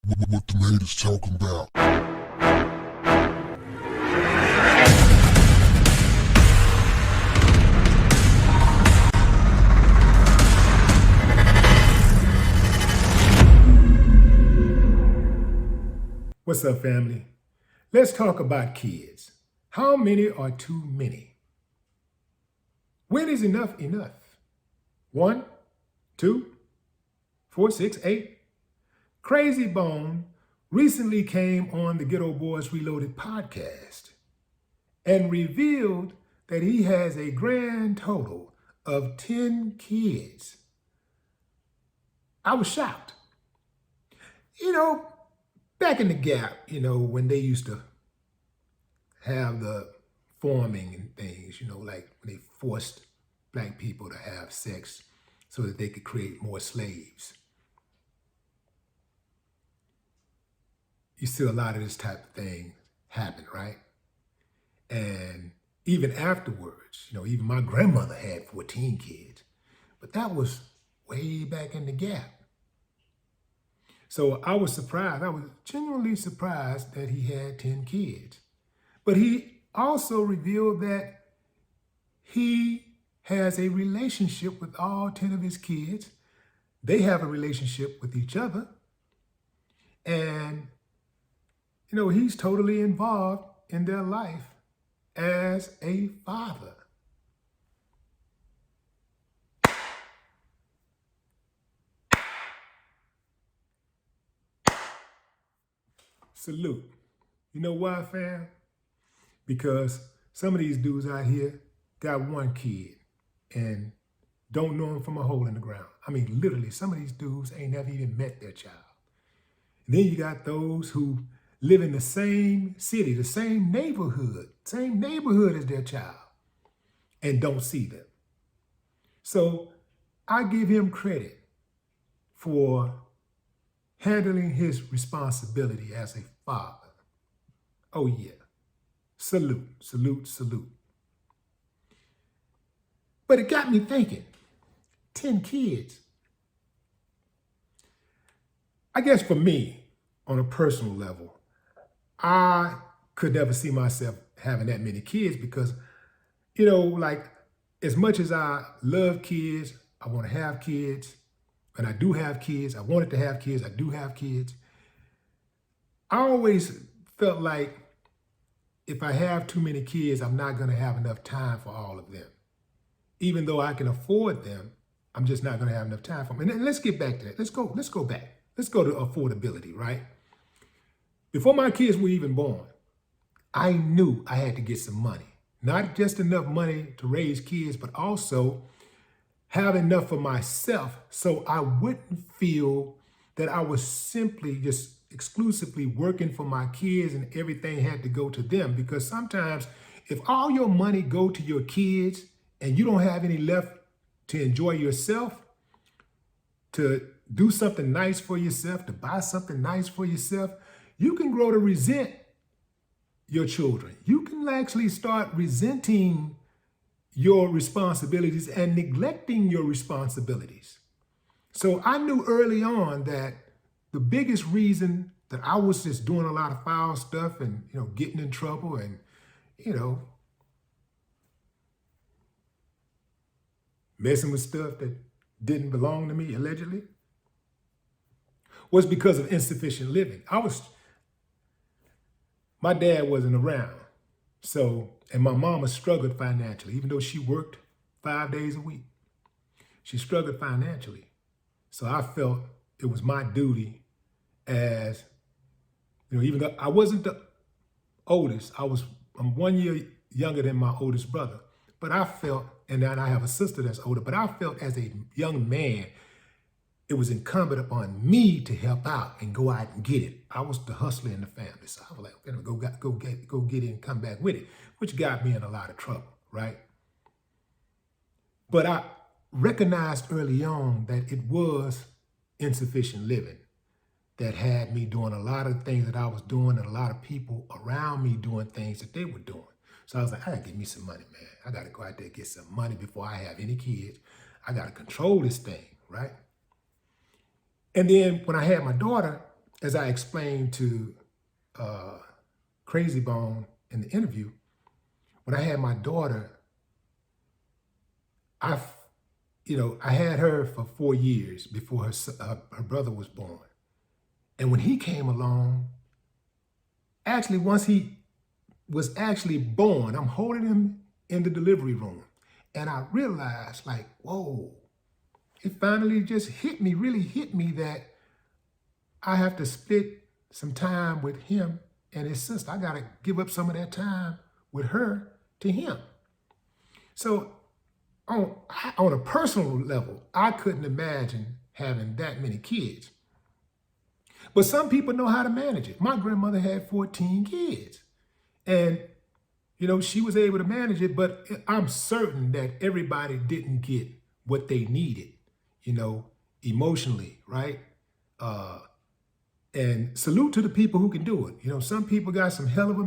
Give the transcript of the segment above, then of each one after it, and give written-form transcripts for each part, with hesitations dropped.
What the haters talking about? What's up, family? Let's talk about kids. How many are too many? When is enough enough? 1, 2, 4, 6, 8. Krazy Bone recently came on the GETO Boys Reloaded podcast and revealed that he has a grand total of 10 kids. I was shocked. Back in the Gap, when they used to have the farming and things, like when they forced black people to have sex so that they could create more slaves. You see a lot of this type of thing happen, right? And even afterwards, even my grandmother had 14 kids, but that was way back in the Gap. So I was surprised. I was genuinely surprised that he had 10 kids. But he also revealed that he has a relationship with all 10 of his kids. They have a relationship with each other. And, he's totally involved in their life as a father. Salute. You know why, fam? Because some of these dudes out here got one kid and don't know him from a hole in the ground. I mean, literally, some of these dudes ain't never even met their child. And then you got those who live in the same city, the same neighborhood as their child, and don't see them. So I give him credit for handling his responsibility as a father. Oh yeah, salute, salute, salute. But it got me thinking, 10 kids. I guess for me, on a personal level, I could never see myself having that many kids because, like as much as I love kids, I want to have kids, and I do have kids, I wanted to have kids, I do have kids. I always felt like if I have too many kids, I'm not going to have enough time for all of them. Even though I can afford them, I'm just not going to have enough time for them. And let's get back to that. Let's go back. Let's go to affordability, right? Before my kids were even born, I knew I had to get some money. Not just enough money to raise kids, but also have enough for myself so I wouldn't feel that I was simply just exclusively working for my kids and everything had to go to them. Because sometimes if all your money go to your kids and you don't have any left to enjoy yourself, to do something nice for yourself, to buy something nice for yourself, you can grow to resent your children. You can actually start resenting your responsibilities and neglecting your responsibilities. So I knew early on that the biggest reason that I was just doing a lot of foul stuff and, getting in trouble and, messing with stuff that didn't belong to me, allegedly, was because of insufficient living. My dad wasn't around. And my mama struggled financially, even though she worked 5 days a week. She struggled financially. So I felt it was my duty as, even though I wasn't the oldest, I'm 1 year younger than my oldest brother, but I felt, and then I have a sister that's older, but I felt as a young man, it was incumbent upon me to help out and go out and get it. I was the hustler in the family. So I was like, go get it and come back with it, which got me in a lot of trouble, right? But I recognized early on that it was insufficient living that had me doing a lot of things that I was doing and a lot of people around me doing things that they were doing. So I was like, I gotta get me some money, man. I gotta go out there and get some money before I have any kids. I gotta control this thing, right? And then when I had my daughter, as I explained to Krazy in the interview, when I had my daughter, I had her for 4 years before her brother was born. And when he came along, actually, once he was actually born, I'm holding him in the delivery room. And I realized, like, whoa, it finally just really hit me that I have to split some time with him and his sister. I got to give up some of that time with her to him. So on a personal level, I couldn't imagine having that many kids. But some people know how to manage it. My grandmother had 14 kids. And, she was able to manage it, but I'm certain that everybody didn't get what they needed, emotionally, right? And salute to the people who can do it. Some people got some hell of a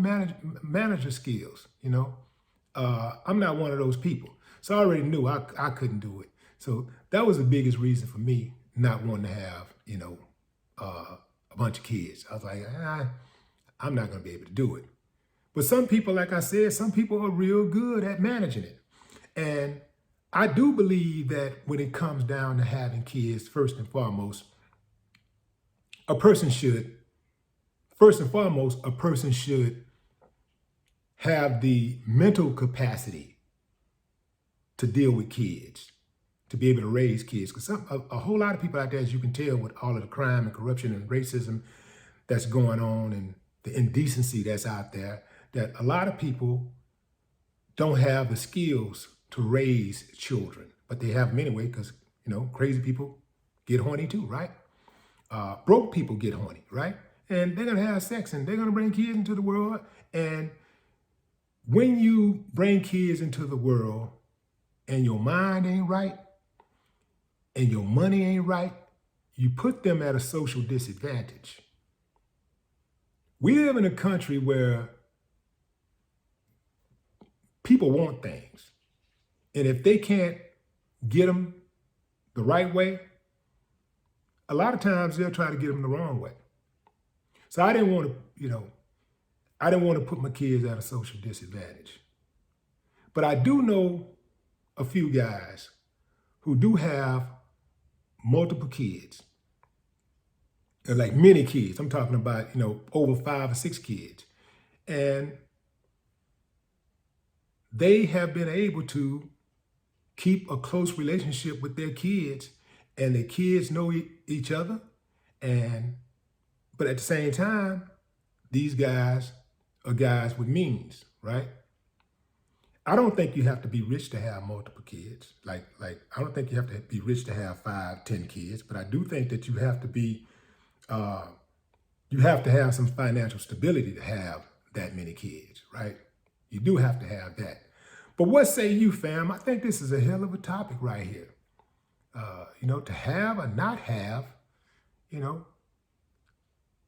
manager skills, I'm not one of those people. So I already knew I couldn't do it. So that was the biggest reason for me not wanting to have, a bunch of kids. I was like, I'm not going to be able to do it. But some people, like I said, some people are real good at managing it. And I do believe that when it comes down to having kids, first and foremost, a person should have the mental capacity to deal with kids, to be able to raise kids. Because a whole lot of people out there, as you can tell, with all of the crime and corruption and racism that's going on and the indecency that's out there, that a lot of people don't have the skills to raise children, but they have them anyway because, crazy people get horny too, right? Broke people get horny, right? And they're going to have sex and they're going to bring kids into the world. And when you bring kids into the world and your mind ain't right and your money ain't right, you put them at a social disadvantage. We live in a country where people want things. And if they can't get them the right way, a lot of times they'll try to get them the wrong way. So I didn't want to put my kids at a social disadvantage. But I do know a few guys who do have multiple kids, like many kids. I'm talking about, over 5 or 6 kids. And they have been able to keep a close relationship with their kids, and their kids know each other. But at the same time, these guys are guys with means, right? I don't think you have to be rich to have multiple kids. Like I don't think you have to be rich to have 5, 10 kids, but I do think that you have to have some financial stability to have that many kids, right? You do have to have that. But what say you, fam? I think this is a hell of a topic right here. To have or not have,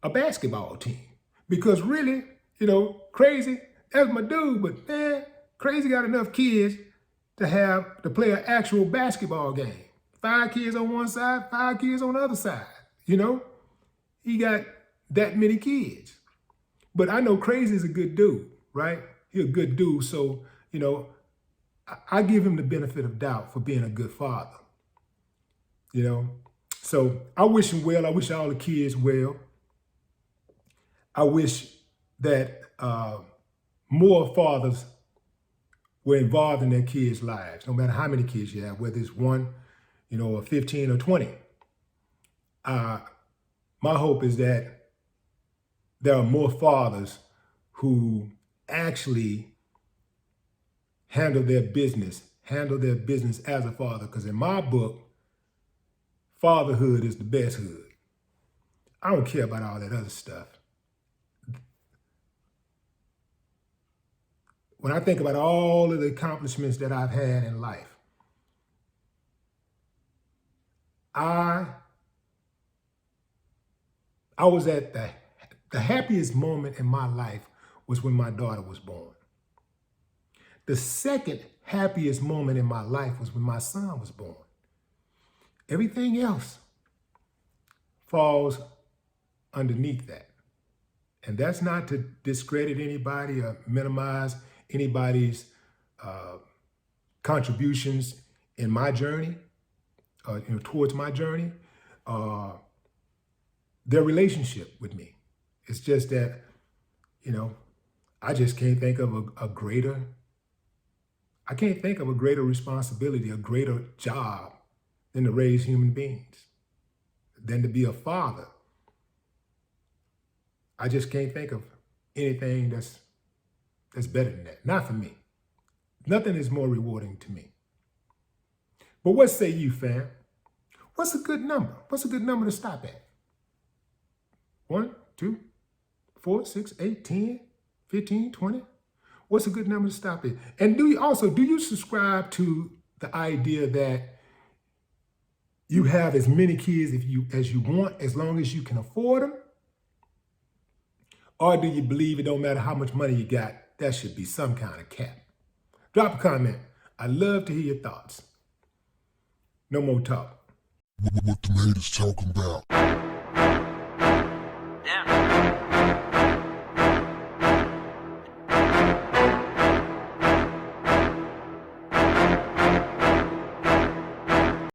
a basketball team. Because really, Krazy, that's my dude, but man, Krazy got enough kids to play an actual basketball game. 5 kids on one side, 5 kids on the other side, He got that many kids. But I know Krazy is a good dude, right? He's a good dude, so, I give him the benefit of doubt for being a good father, So I wish him well. I wish all the kids well. I wish that more fathers were involved in their kids' lives, no matter how many kids you have, whether it's 1, or 15 or 20. My hope is that there are more fathers who actually handle their business as a father. Because in my book, fatherhood is the best hood. I don't care about all that other stuff. When I think about all of the accomplishments that I've had in life, I was at the happiest moment in my life was when my daughter was born. The second happiest moment in my life was when my son was born. Everything else falls underneath that. And that's not to discredit anybody or minimize anybody's contributions in my journey, towards my journey, their relationship with me. It's just that, I just can't think of a greater responsibility, a greater job than to raise human beings, than to be a father. I just can't think of anything that's better than that. Not for me. Nothing is more rewarding to me. But what say you, fam? What's a good number? What's a good number to stop at? 1, 2, 4, 6, 8, 10, 15, 20? What's a good number to stop at? And do you subscribe to the idea that you have as many kids as you want, as long as you can afford them? Or do you believe it don't matter how much money you got, there should be some kind of cap? Drop a comment. I'd love to hear your thoughts. No more talk. What the haters talking about?